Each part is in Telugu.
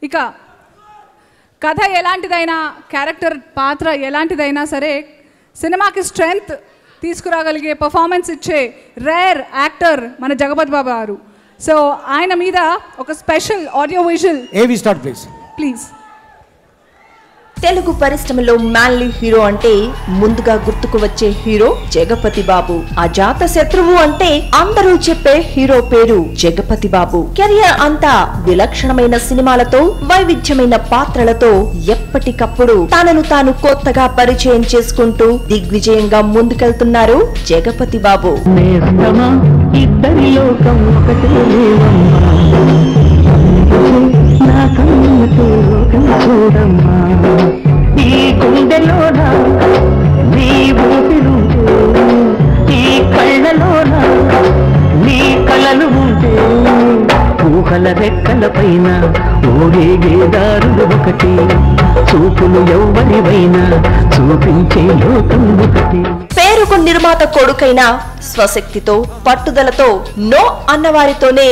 ఇక కథ ఎలాంటిదైనా, క్యారెక్టర్ పాత్ర ఎలాంటిదైనా సరే సినిమాకి స్ట్రెంగ్త్ తీసుకురాగలిగే పర్ఫార్మెన్స్ ఇచ్చే రేర్ యాక్టర్ మన జగపతి బాబు గారు. సో ఆయన మీద ఒక స్పెషల్ ఆడియో విజువల్. ఏవి స్టార్ట్ ప్లీజ్. తెలుగు పరిశ్రమలో మ్యాన్లీ హీరో అంటే ముందుగా గుర్తుకు వచ్చే హీరో జగపతి బాబు. అజాత శత్రువు అంటే అందరూ చెప్పే హీరో పేరు జగపతి బాబు. కెరియర్ అంతా విలక్షణమైన సినిమాలతో, వైవిధ్యమైన పాత్రలతో ఎప్పటికప్పుడు తనను తాను కొత్తగా పరిచయం చేసుకుంటూ దిగ్విజయంగా ముందుకెళ్తున్నారు జగపతి బాబు. ఈ గుండెలోన నీ ఊపిరుంటే, ఈ కళ్ళలోన నీ కలలు ఉంటే, ఊహల రెక్కల పైన ఊరేగే దారులు ఒకటి, చూపులు ఎవ్వరివైనా చూపించే లోకం ఒకటి. పేరుకు నిర్మాత కొడుకైన స్వశక్తితో, పట్టుదలతో నో అన్నవారితోనే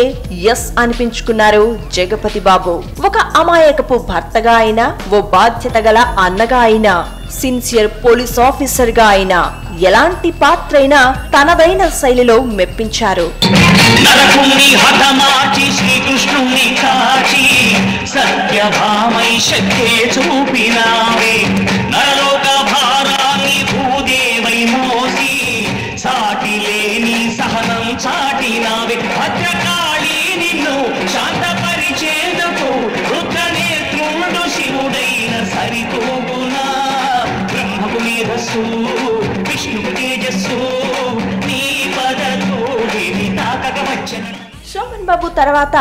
ఎస్ అనిపించుకున్నారు జగపతి బాబు. ఒక అమాయకపు భర్తగా అయినా, ఓ బాధ్యత గల అన్నగా అయినా, సిన్సియర్ పోలీస్ ఆఫీసర్ గా అయినా, ఎలాంటి పాత్ర అయినా తనదైన శైలిలో మెప్పించారు. శోభన్ బాబు తర్వాత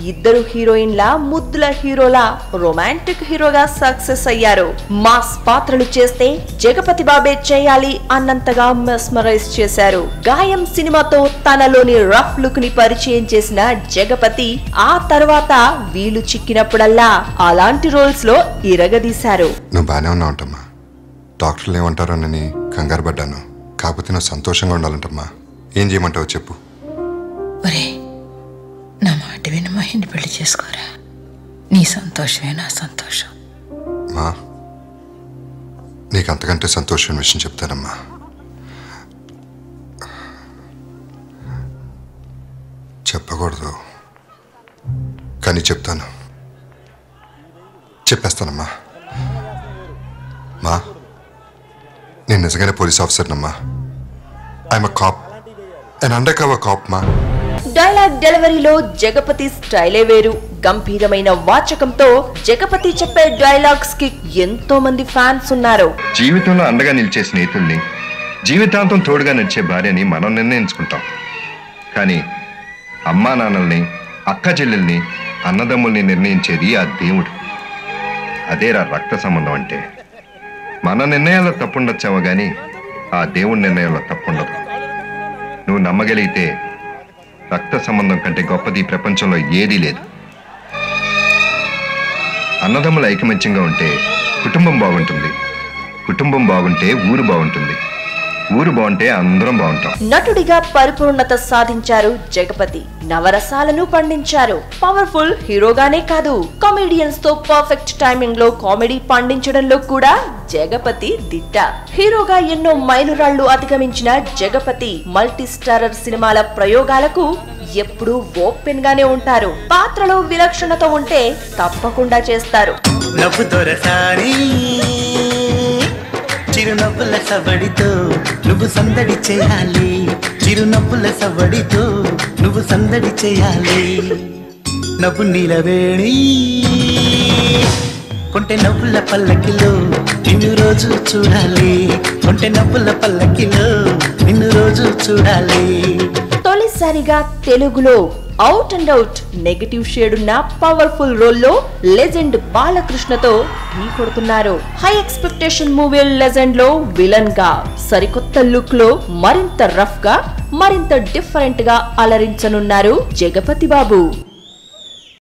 ఇద్దరు హీరోయిన్ల ముద్దుల హీరోలా రొమాంటిక్ హీరోగా సక్సెస్ అయ్యారు. మాస్ పాత్రలు చేస్తే జగపతి బాబే చేయాలి అన్నంతగా మెస్మరైజ్ చేశారు. గాయం సినిమాతో తనలోని రఫ్ లుక్ ని పరిచయం చేసిన జగపతి ఆ తర్వాత వీలు చిక్కినప్పుడల్లా అలాంటి రోల్స్ లో ఇరగదీశారు. నువ్వు బానే ఉన్నావుంటమ్మా. డాక్టర్లు ఏమంటారోనని కంగారు పడ్డాను. కాకపోతే నువ్వు సంతోషంగా ఉండాలంటమ్మా. ఏం చేయమంటావు చెప్పు. నా మాట విని మహిని పెళ్లి చేసుకోరా. నీ సంతోషమే నా సంతోషం. మా నీకు అంతకంటే సంతోషం విషయం చెప్తానమ్మా. చెప్పకూడదు కానీ చెప్తాను. చెప్పేస్తానమ్మా. మా నేను నిజంగానే పోలీస్ ఆఫీసర్నమ్మా. I'm a cop, an undercover cop మా. డైలాగ్ డెలివరీలో జగపతి స్టైలే వేరు. గంభీరమైన వాచకంతో జగపతి చెప్పే డైలాగ్స్ కి ఎంతో మంది ఫ్యాన్స్ ఉన్నారు. జీవితంలో అండగా నిలిచే స్నేహితుల్ని, జీవితాంతం తోడుగా నిలిచే భార్యని మనం నిర్ణయించుకుంటాం. కానీ అమ్మా నాన్నల్ని, అక్క చెల్లెల్ని, అన్నదమ్ముల్ని నిర్ణయించేది ఆ దేవుడు. అదేరా రక్త సంబంధం అంటే. మన నిర్ణయాల్లో తప్పుండొచ్చామో గాని ఆ దేవుడి నిర్ణయాల్లో తప్పుండదు. నువ్వు నమ్మగలిగితే రక్త సంబంధం కంటే గొప్పది ఈ ప్రపంచంలో ఏదీ లేదు. అన్నదమ్ముల ఐకమత్యంగా ఉంటే కుటుంబం బాగుంటుంది. కుటుంబం బాగుంటే ఊరు బాగుంటుంది. ఊరు బాగుంటే అందరం బాగుంటాం. నటుడిగా పరిపూర్ణత సాధించారు జగపతి. నవరసాలను పండించారు. పవర్ఫుల్ హీరోగానే కాదు, కామెడియన్స్ తో పర్ఫెక్ట్ టైమింగ్ లో కామెడీ పండించడంలో కూడా జగపతి దిట్ట. హీరోగా ఎన్నో మైలురాళ్లు అధిగమించిన జగపతి మల్టీ స్టారర్ సినిమాల ప్రయోగాలకు ఎప్పుడూ ఓపెన్ గానే ఉంటారు. పాత్రలో విలక్షణత ఉంటే తప్పకుండా చేస్తారు. చిరునవ్వుల సవడితో నువ్వు సందడి చేయాలి. చిరునవ్వుల సవడితో నువ్వు సందడి చేయాలి. నవ్వు నీలవేణి కొంటె నవ్వుల పల్లకిలో నిన్ను రోజు చూడాలి. కొంటె నవ్వుల పల్లకిలో నిన్ను రోజు చూడాలి. తొలిసారిగా తెలుగులో out and out negative shade ఉన్న పవర్ఫుల్ రోల్లో లెజెండ్ బాలకృష్ణతో ఢీ కొడుతున్నారు. హై ఎక్స్పెక్టేషన్ మూవీ లెజెండ్ లో విలన్ గా సరికొత్త లుక్ లో మరింత రఫ్ గా, మరింత డిఫరెంట్ గా అలరించనున్నారు జగపతి బాబు.